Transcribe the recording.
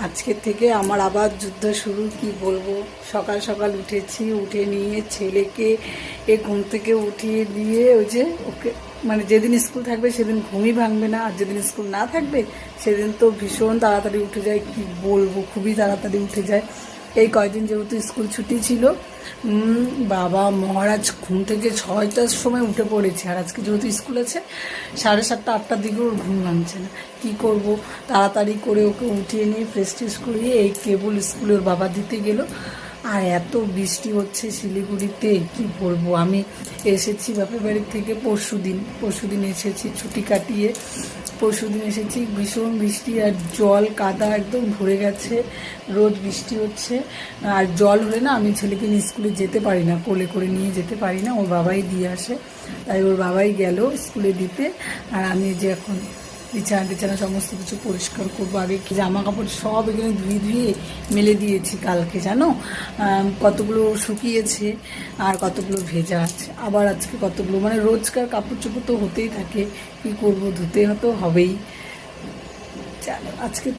আজকে থেকে আমার আবার যুদ্ধ শুরু। কি বলবো, সকাল সকাল উঠেছি, উঠে নিয়ে ছেলেকে ঘুম থেকে উঠিয়ে দিয়ে ওই যে ওকে মানে যেদিন স্কুল থাকবে সেদিন ঘুমই ভাঙবে না, আর যেদিন স্কুল না থাকবে সেদিন তো ভীষণ তাড়াতাড়ি উঠে যায়। কি বলবো, খুবই তাড়াতাড়ি উঠে যায়। এই কয়দিন যেহেতু স্কুল ছুটি ছিল, বাবা মহারাজ ঘুম থেকে 6টার সময় উঠে পড়েছে। আর আজকে যেহেতু স্কুল আছে 7:30 8টার দিকে ওর ঘুম ভাঙছে না। কী করব, তাড়াতাড়ি করে ওকে উঠিয়ে নিয়ে ফ্রেশ ট্রেশ করিয়ে এই কেবল স্কুলে ওর বাবা দিতে গেল। আর এত বৃষ্টি হচ্ছে শিলিগুড়িতে, কি বলবো। আমি এসেছি বাপের বাড়ির থেকে পরশুদিন এসেছি ছুটি কাটিয়ে। পরশুদিন এসেছি, ভীষণ বৃষ্টি আর জল কাদা একদম ভরে গেছে। রোজ বৃষ্টি হচ্ছে, আর জল হলে না আমি ছেলেকে নিয়ে স্কুলে যেতে পারি না, কোলে করে নিয়ে যেতে পারি না, ওর বাবাই দিয়ে আসে। তাই ওর বাবাই গেল স্কুলে দিতে। আর আমি যে এখন বিছানা সমস্ত কিছু পরিষ্কার করবো। আগে কি জামা কাপড় সব এখানে ধুয়ে মেলে দিয়েছি কালকে, জানো। কতগুলো শুকিয়েছে আর কতগুলো ভেজা আছে, আবার আজকে কতগুলো, মানে রোজকার কাপড় চোপড় তো হতেই থাকে। কি করব, ধুতে তো হবেই। আজকে